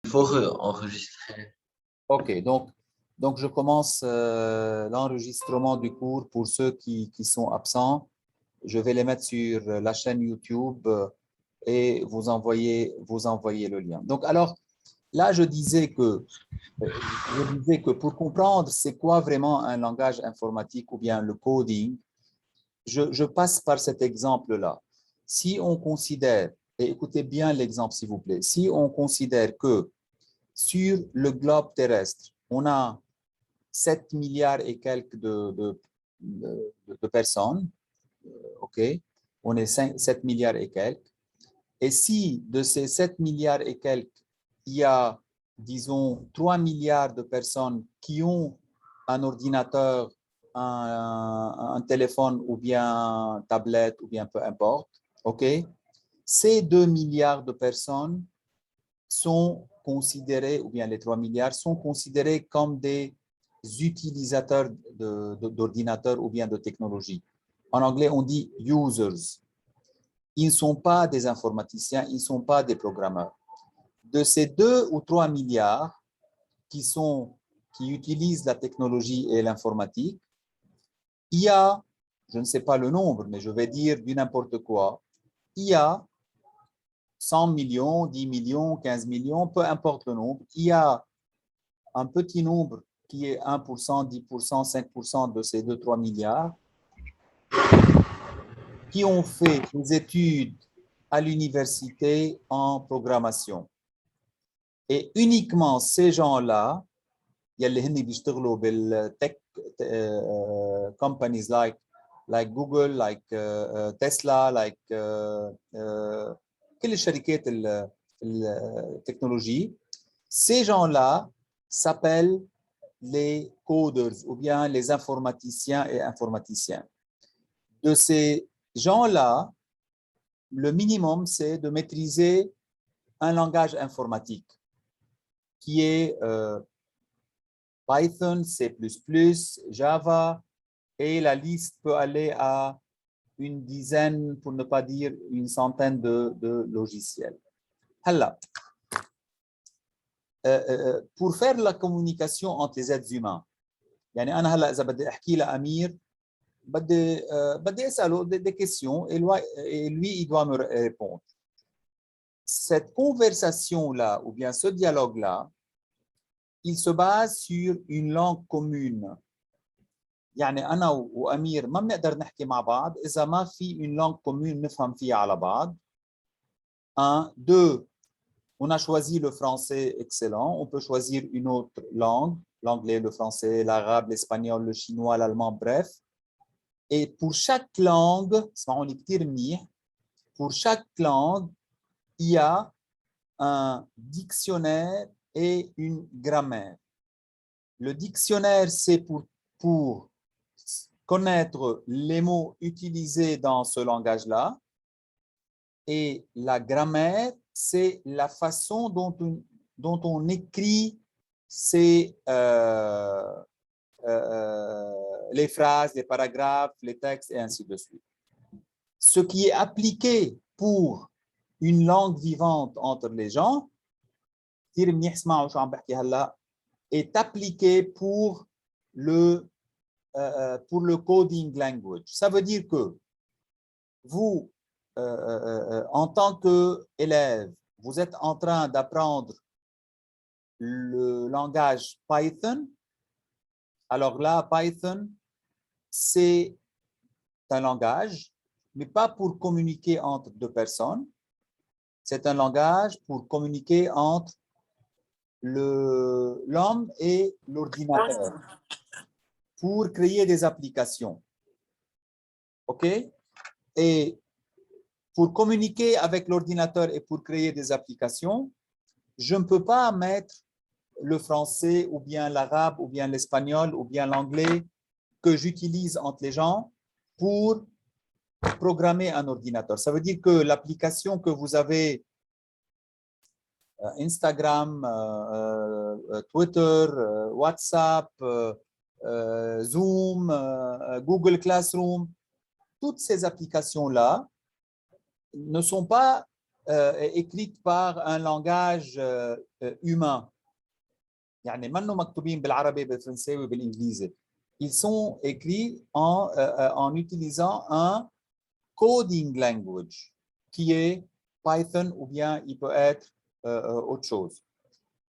Il faut enregistrer. OK, donc je commence l'enregistrement du cours pour ceux qui sont absents. Je vais les mettre sur la chaîne YouTube et vous envoyer le lien. Donc, alors, là, je disais que pour comprendre c'est quoi vraiment un langage informatique ou bien le coding, je passe par cet exemple-là. Si on considère, et écoutez bien l'exemple s'il vous plaît, si on considère que sur le globe terrestre, on a 7 milliards et quelques de personnes, OK? On est 7 milliards et quelques. Et si de ces 7 milliards et quelques, il y a, disons, 3 milliards de personnes qui ont un ordinateur, un téléphone ou bien une tablette ou bien peu importe, OK? Ces 2 milliards de personnes sont considérés, ou bien les 3 milliards, sont considérés comme des utilisateurs d'ordinateurs ou bien de technologie. En anglais, on dit users. Ils ne sont pas des informaticiens, ils ne sont pas des programmeurs. De ces 2 ou 3 milliards qui utilisent la technologie et l'informatique, il y a, je ne sais pas le nombre, mais je vais dire du n'importe quoi, il y a 100 millions, 10 millions, 15 millions, peu importe le nombre, il y a un petit nombre qui est 1%, 10%, 5% de ces 2-3 milliards qui ont fait des études à l'université en programmation. Et uniquement ces gens-là, يلي هن بيشتغلوا بالتك companies like Google, like Tesla, like كل الشركات التكنولوجية, ces gens-là s'appellent les coders ou bien les informaticiens et informaticiens. De ces gens-là, le minimum, c'est de maîtriser un langage informatique qui est Python, C++, Java, et la liste peut aller à une dizaine, pour ne pas dire une centaine de logiciels. Alors, pour faire la communication entre les êtres humains, يعني أنا هلا إذا بدي أحكي لأمير بدي أسأله des questions et lui il doit me répondre. Cette conversation-là ou bien ce dialogue-là, il se base sur une langue commune. يعني أنا وأمير ما بنقدر نحكي مع بعض إذا ما في une langue commune نفهم فيها على بعض. Un, deux, on a choisi le français, excellent. On peut choisir une autre langue, l'anglais, le français, l'arabe, l'espagnol, le chinois, l'allemand, bref. Et pour chaque langue, pour chaque langue, il y a un dictionnaire et une grammaire. Le dictionnaire, c'est pour connaître les mots utilisés dans ce langage-là. Et la grammaire, c'est la façon dont on écrit les phrases, les paragraphes, les textes, et ainsi de suite. Ce qui est appliqué pour une langue vivante entre les gens, est appliqué pour le coding language. Ça veut dire que vous, en tant qu'élève, vous êtes en train d'apprendre le langage Python. Alors là, Python, c'est un langage, mais pas pour communiquer entre deux personnes. C'est un langage pour communiquer entre l'homme et l'ordinateur, pour créer des applications. OK? Et pour communiquer avec l'ordinateur et pour créer des applications, je ne peux pas mettre le français ou bien l'arabe ou bien l'espagnol ou bien l'anglais que j'utilise entre les gens pour programmer un ordinateur. Ça veut dire que l'application que vous avez, Instagram, Twitter, WhatsApp, Zoom, Google Classroom, toutes ces applications-là ne sont pas écrites par un langage humain. يعني منو مكتوبين بالعربي بالفرنساوي بالانجليزي. Ils sont écrits en utilisant un coding language qui est Python ou bien il peut être autre chose.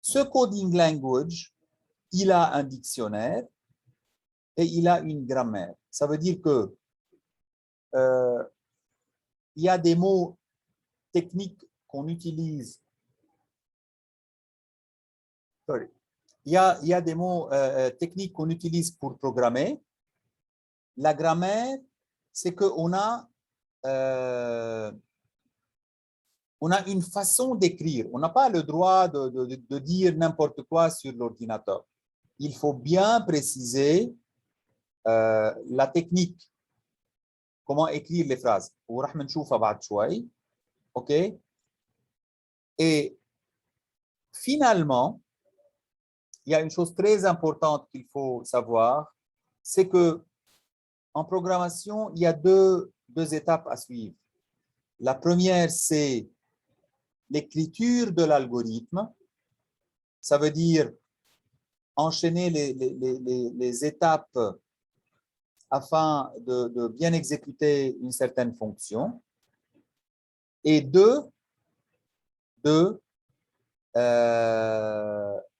Ce coding language, il a un dictionnaire et il a une grammaire. Ça veut dire que il y a des mots techniques qu'on utilise. Sorry. Il y a des mots techniques qu'on utilise pour programmer. La grammaire, c'est qu'on a, on a une façon d'écrire. On n'a pas le droit de dire n'importe quoi sur l'ordinateur. Il faut bien préciser la technique. Comment écrire les phrases. وراح نشوفها بعد شوي. OK? Et finalement, il y a une chose très importante qu'il faut savoir, c'est que en programmation, il y a deux étapes à suivre. La première, c'est l'écriture de l'algorithme. Ça veut dire enchaîner les étapes afin de bien exécuter une certaine fonction. Et deux,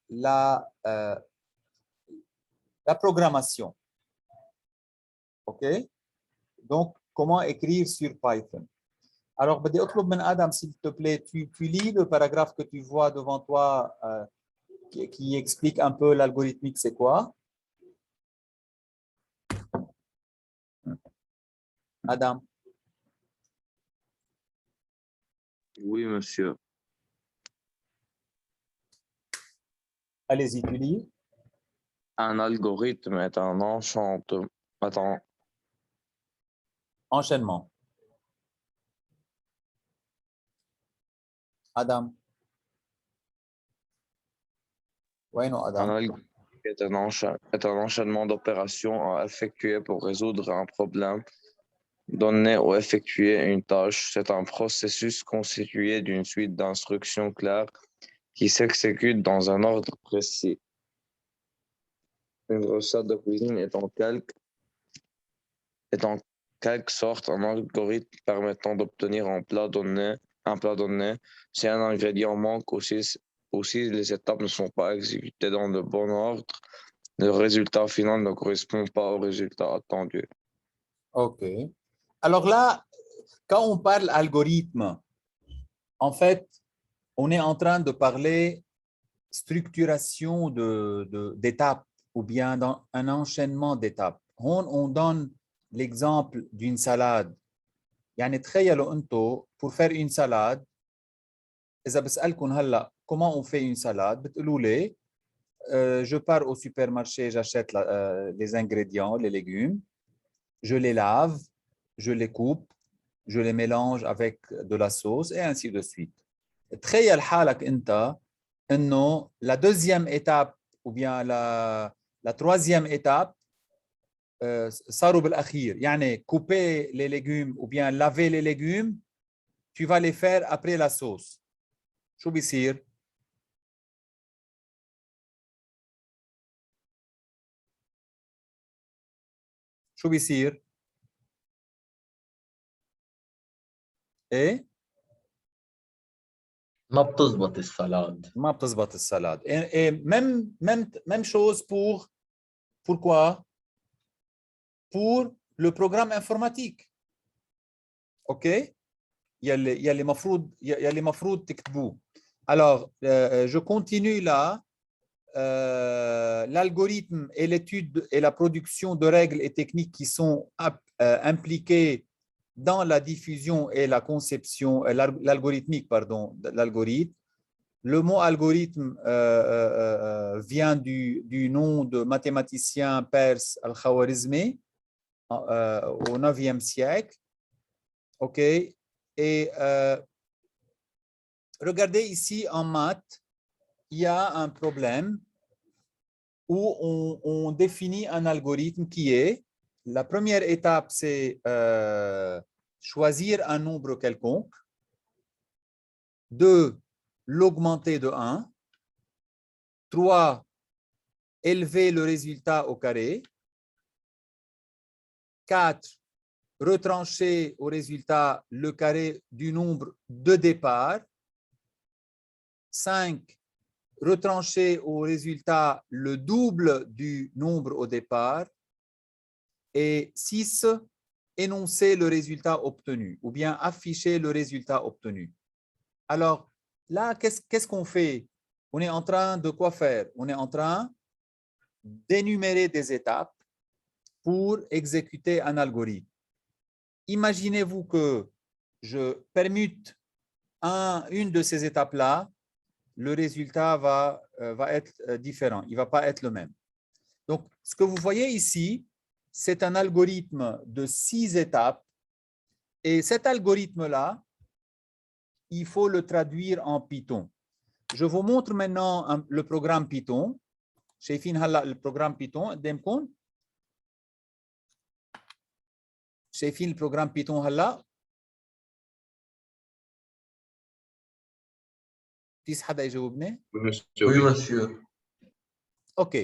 la programmation. OK? Donc, comment écrire sur Python? Alors, بدي أطلب من Adam, s'il te plaît, tu lis le paragraphe que tu vois devant toi qui explique un peu l'algorithmique, c'est quoi? Adam. Oui, monsieur. Allez-y, tu lis. Un algorithme est un Enchaînement. Adam. Oui, non, Adam. Un algorithme est un enchaînement d'opérations à effectuer pour résoudre un problème donné ou effectuer une tâche. C'est un processus constitué d'une suite d'instructions claires qui s'exécute dans un ordre précis. Une recette de cuisine est en quelque sorte un algorithme permettant d'obtenir un plat donné. Si un ingrédient manque aussi les étapes ne sont pas exécutées dans le bon ordre, le résultat final ne correspond pas au résultat attendu. OK. Alors là, quand on parle algorithme, en fait, on est en train de parler structuration d'étapes ou bien dans un enchaînement d'étapes. On donne l'exemple d'une salade. يعني تخيلوا انتم pour faire une salade إذا بسألكم هلا comment on fait une salade بتقولوا لي je pars au supermarché, j'achète les ingrédients, les légumes, je les lave, je les coupe, je les mélange avec de la sauce et ainsi de suite. تخيل حالك انت انه la deuxième étape ou bien la troisième étape صاروا بالاخير يعني couper les légumes ou bien laver les légumes tu vas les faire après la sauce شو بيصير شو بيصير ايه ما بتزبط السلاد. ما بتزبط السلاد et même chose pour quoi pour le programme informatique OK يلي مفروض تكتبوه alors je continue là l'algorithme et l'étude et la production de règles et techniques qui sont impliquées dans la diffusion et la conception, l'algorithmique, pardon, l'algorithme. Le mot algorithme vient du nom de mathématicien perse Al-Khwarizmi au 9e siècle. OK. Et regardez ici en maths, il y a un problème où on définit un algorithme qui est, la première étape, c'est choisir un nombre quelconque. 2, l'augmenter de 1. 3, élever le résultat au carré. 4, retrancher au résultat le carré du nombre de départ. 5, retrancher au résultat le double du nombre au départ. Et 6, énoncer le résultat obtenu ou bien afficher le résultat obtenu. Alors là, qu'est-ce qu'on fait? On est en train de quoi faire? On est en train d'énumérer des étapes pour exécuter un algorithme. Imaginez-vous que je permute une de ces étapes-là, le résultat va être différent, il ne va pas être le même. Donc, ce que vous voyez ici, c'est un algorithme de 6 étapes. Et cet algorithme-là, il faut le traduire en Python. Je vous montre maintenant le programme Python. شايفين هلا le programme Python قدامكم؟ شايفين البروجرام Python هلا؟ في حدا يجاوبني؟ Oui, monsieur. OK.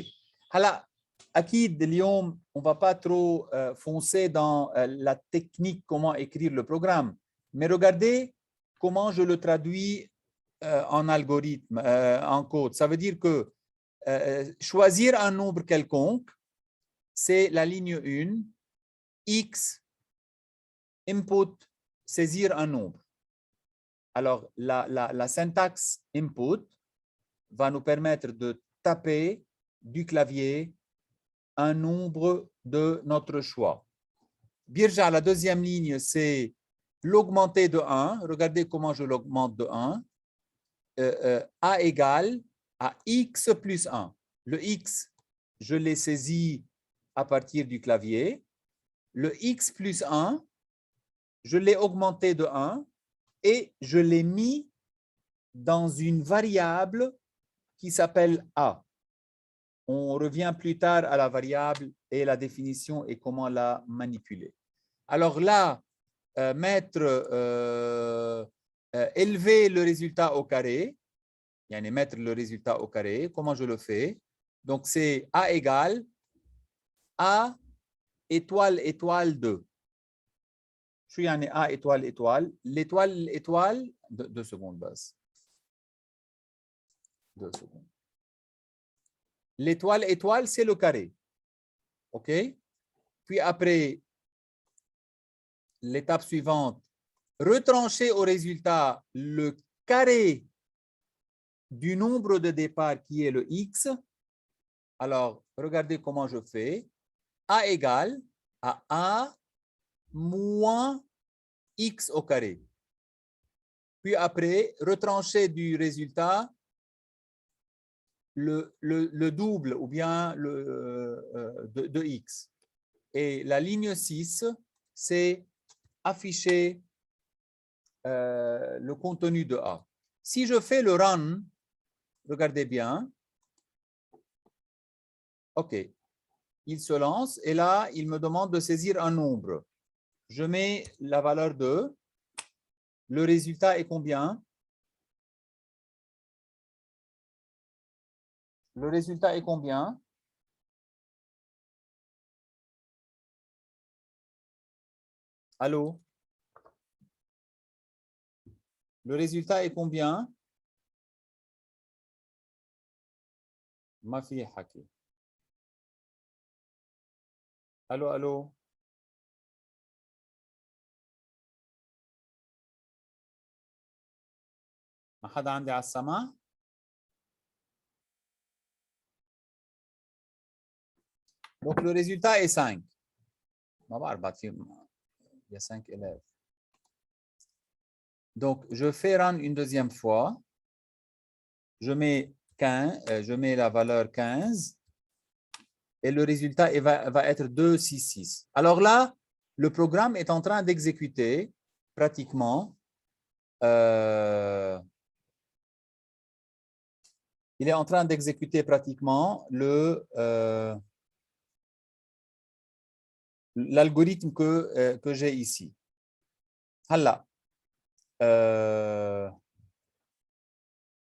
هلا أكيد اليوم on va pas trop foncer dans la technique comment écrire le programme, mais regardez comment je le traduis en algorithme, en code. Ça veut dire que choisir un nombre quelconque, c'est la ligne 1, X, input, saisir un nombre. Alors, la syntaxe input va nous permettre de taper du clavier un nombre de notre choix. Birja, la deuxième ligne, c'est l'augmenter de 1. Regardez comment je l'augmente de 1. A égale à x plus 1. Le x, je l'ai saisi à partir du clavier. Le x plus 1, je l'ai augmenté de 1 et je l'ai mis dans une variable qui s'appelle a. On revient plus tard à la variable et la définition et comment la manipuler. Alors là, élever le résultat au carré, mettre le résultat au carré, comment je le fais? Donc, c'est A égale A étoile étoile 2. Je suis en A étoile étoile. L'étoile étoile, 2 secondes base. 2 secondes. L'étoile étoile, c'est le carré. OK? Puis après, l'étape suivante, retrancher au résultat le carré du nombre de départ qui est le x. Alors, regardez comment je fais. A égale à A moins x au carré. Puis après, retrancher du résultat le double ou bien de x. Et la ligne 6, c'est afficher le contenu de A. Si je fais le run, regardez bien. OK. Il se lance et là, il me demande de saisir un nombre. Je mets la valeur 2. Le résultat est combien? Le résultat est combien? Allô? Le résultat est combien? Ma fille Haki. Allô, allô? ما حدا عندي على السماع؟ Donc, le résultat est 5. Il y a 5 élèves. Donc, je fais run une deuxième fois. Je mets la valeur 15. Et le résultat va être 2, 6, 6. Alors là, le programme est en train d'exécuter pratiquement. Il est en train d'exécuter pratiquement l'algorithme que j'ai ici. Hala.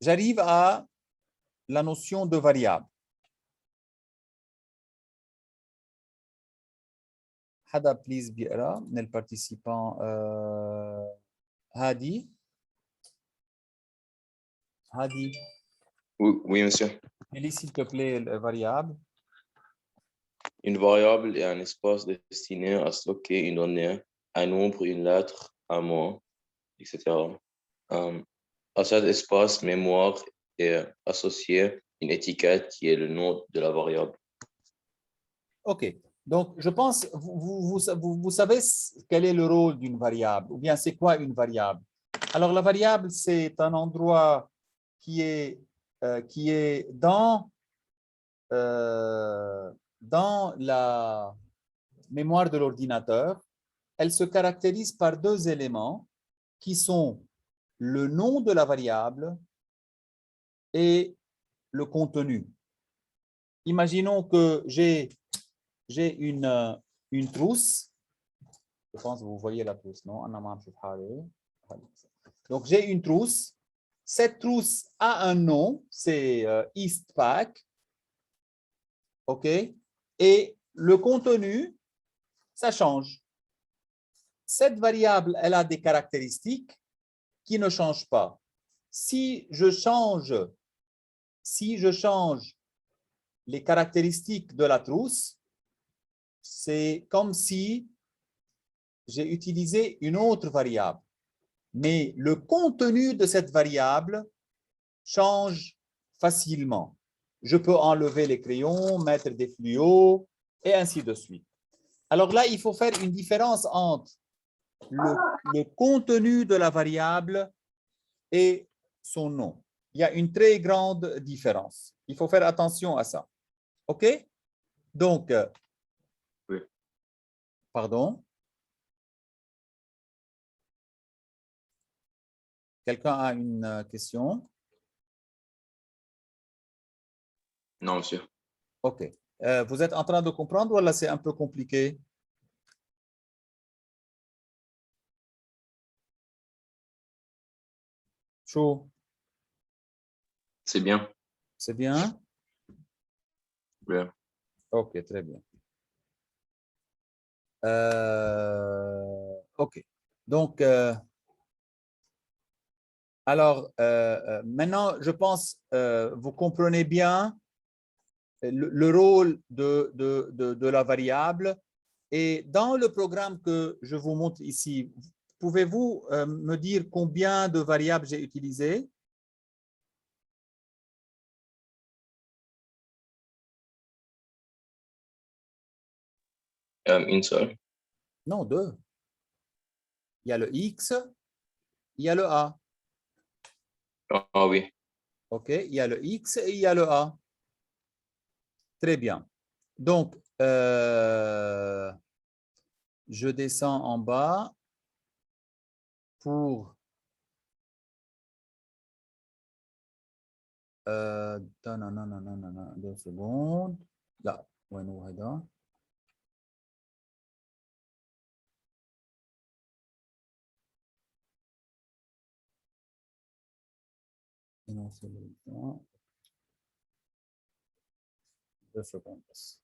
j'arrive à la notion de variable. Hada, please بيقرا من البارتيسيبان هادي. Oui, monsieur. Lis s'il te plaît la variable. Une variable est un espace destiné à stocker une donnée, un nombre, une lettre, un mot, etc. À cet espace mémoire est associée une étiquette qui est le nom de la variable. OK. Donc, je pense, vous savez quel est le rôle d'une variable, ou bien c'est quoi une variable? Alors, la variable, c'est un endroit qui est dans la mémoire de l'ordinateur. Elle se caractérise par deux éléments qui sont le nom de la variable et le contenu. Imaginons que j'ai une trousse. Je pense que vous voyez la trousse, non? Donc, j'ai une trousse. Cette trousse a un nom, c'est Eastpak. OK? Et le contenu, ça change. Cette variable, elle a des caractéristiques qui ne changent pas. Si je change les caractéristiques de la trousse, c'est comme si j'ai utilisé une autre variable. Mais le contenu de cette variable change facilement. Je peux enlever les crayons, mettre des fluos, et ainsi de suite. Alors là, il faut faire une différence entre le contenu de la variable et son nom. Il y a une très grande différence. Il faut faire attention à ça. OK? Donc, Oui. Pardon? Quelqu'un a une question? Non, monsieur. OK. Vous êtes en train de comprendre ou là, c'est un peu compliqué? Chaud? C'est bien. C'est bien? Oui. OK, très bien. OK. Donc, alors, maintenant, je pense vous comprenez bien le rôle de la variable. Et dans le programme que je vous montre ici, pouvez-vous me dire combien de variables j'ai utilisées? Une seule. Non, deux. Il y a le X, il y a le A. Ah oui. OK, il y a le X et il y a le A. Très bien. Donc, je descends en bas pour non, 2 secondes. Là, وين هو هذا؟ énoncer le temps. 2 secondes.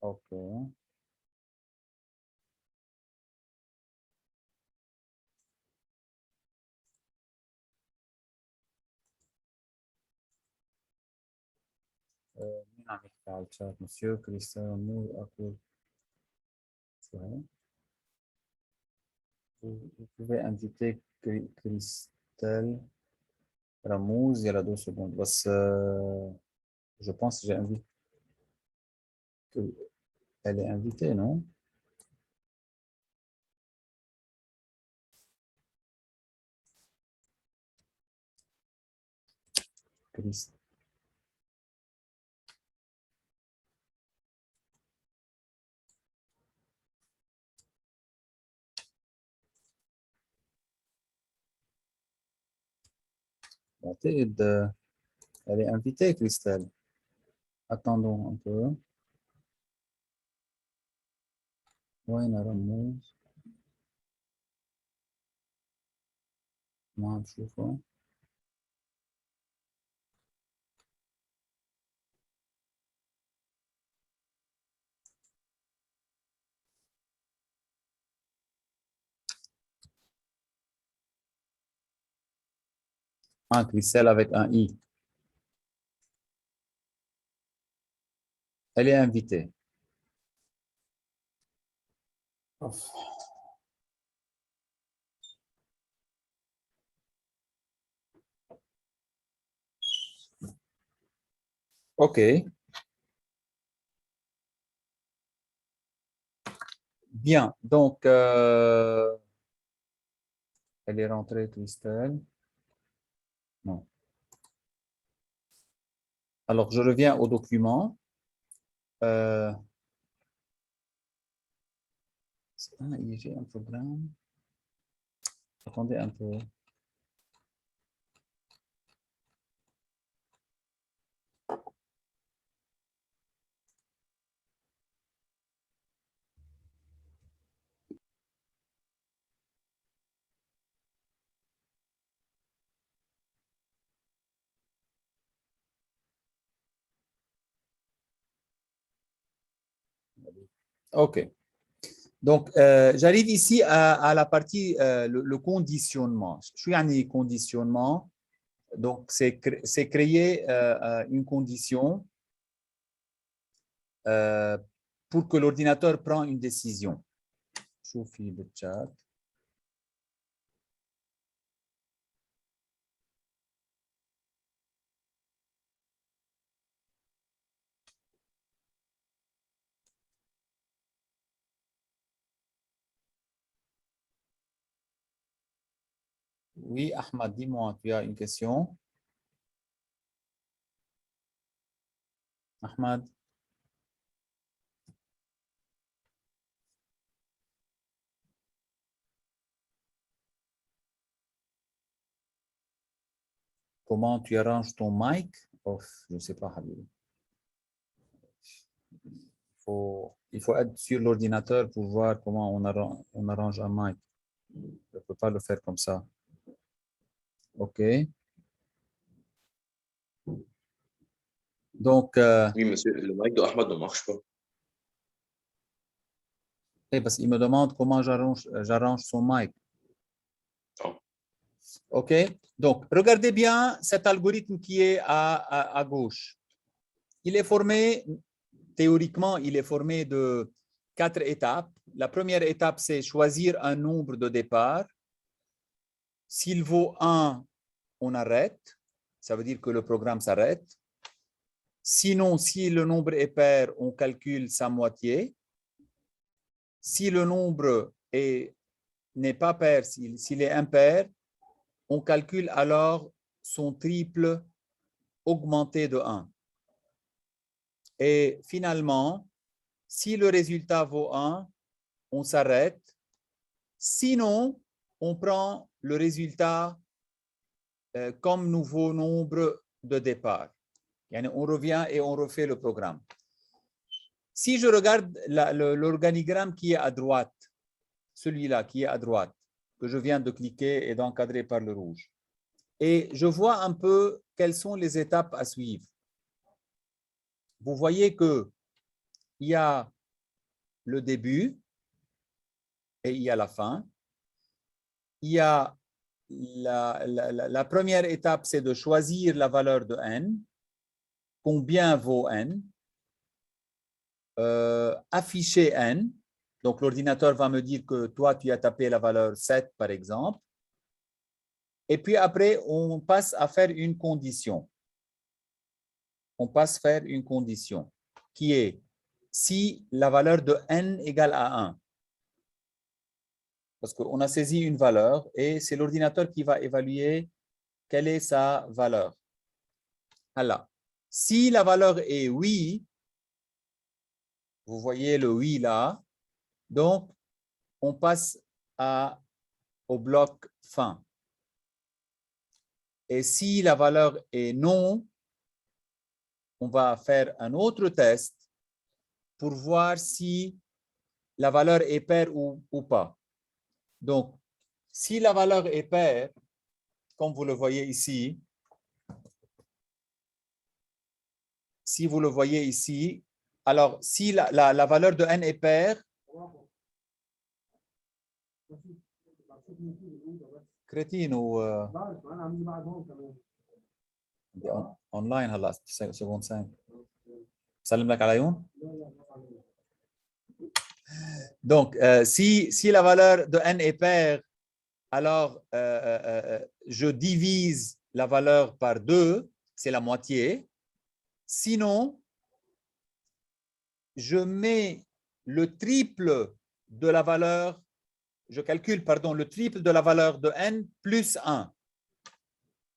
OK. مين عم يحكي على الشات؟ مسيو كريستيان مو أكل. Vous pouvez inviter Christelle Ramouz. Il y a 2 secondes. بس je pense que j'ai invité. Elle est invitée, non? Christ. Elle est invitée, Christelle. Attendons un peu. وين الرموز؟ ما عم شوفه. Ah, Christelle avec un I. Elle est invitée. OK. Bien. Donc, elle est rentrée, Christelle. Non. Alors, je reviens au document. C'est un IG, un programme. Attendez un peu. OK. Donc, j'arrive ici à la partie, le conditionnement. Je suis en conditionnement. Donc, c'est créer une condition pour que l'ordinateur prenne une décision. شوفي بالchat. Oui, Ahmad, dis-moi, tu as une question? Ahmad? Comment tu arranges ton mic? Off, je ne sais pas, Habib. Il faut être sur l'ordinateur pour voir comment on arrange un mic. Je ne peux pas le faire comme ça. OK. Donc, Oui, monsieur, le mic de Ahmad ne marche pas. parce qu'il me demande comment j'arrange son mic. Oh. OK. Donc, regardez bien cet algorithme qui est à gauche. Il est formé, théoriquement, il est formé de 4 étapes. La première étape, c'est choisir un nombre de départ. S'il vaut 1, on arrête. Ça veut dire que le programme s'arrête. Sinon, si le nombre est pair, on calcule sa moitié. Si le nombre n'est pas pair, s'il est impair, on calcule alors son triple augmenté de 1. Et finalement, si le résultat vaut 1, on s'arrête. Sinon, on prend le résultat comme nouveau nombre de départ. On revient et on refait le programme. Si je regarde l'organigramme qui est à droite, celui-là qui est à droite, que je viens de cliquer et d'encadrer par le rouge, et je vois un peu quelles sont les étapes à suivre. Vous voyez qu'il y a le début et il y a la fin. Il y a la première étape, c'est de choisir la valeur de n. Combien vaut n? Afficher n. Donc, l'ordinateur va me dire que toi, tu as tapé la valeur 7, par exemple. Et puis après, on passe à faire une condition. On passe à faire une condition qui est si la valeur de n égale à 1. Parce qu'on a saisi une valeur et c'est l'ordinateur qui va évaluer quelle est sa valeur. Alors, si la valeur est oui, vous voyez le oui là, donc on passe au bloc fin. Et si la valeur est non, on va faire un autre test pour voir si la valeur est paire ou pas. Donc, si la valeur est paire, comme vous le voyez ici, si vous le voyez ici, alors si la valeur de n est paire, crétine ou online هلا seconde 5 سلم لك على عيون. Donc si la valeur de n est paire, alors je divise la valeur par 2, c'est la moitié. Sinon, je mets le triple de la valeur, je calcule, pardon, le triple de la valeur de n plus 1.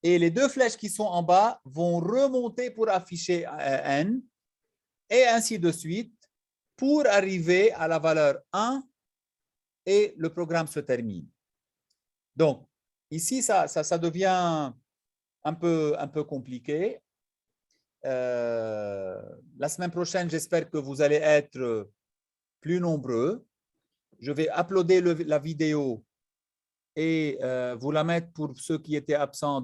Et les deux flèches qui sont en bas vont remonter pour afficher n, et ainsi de suite, pour arriver à la valeur 1, et le programme se termine. Donc, ici, ça devient un peu compliqué. La semaine prochaine, j'espère que vous allez être plus nombreux. Je vais uploader la vidéo et vous la mettre pour ceux qui étaient absents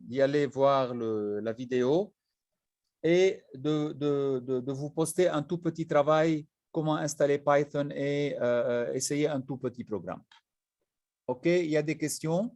d'y aller voir la vidéo et de vous poster un tout petit travail, comment installer Python et essayer un tout petit programme. OK, il y a des questions?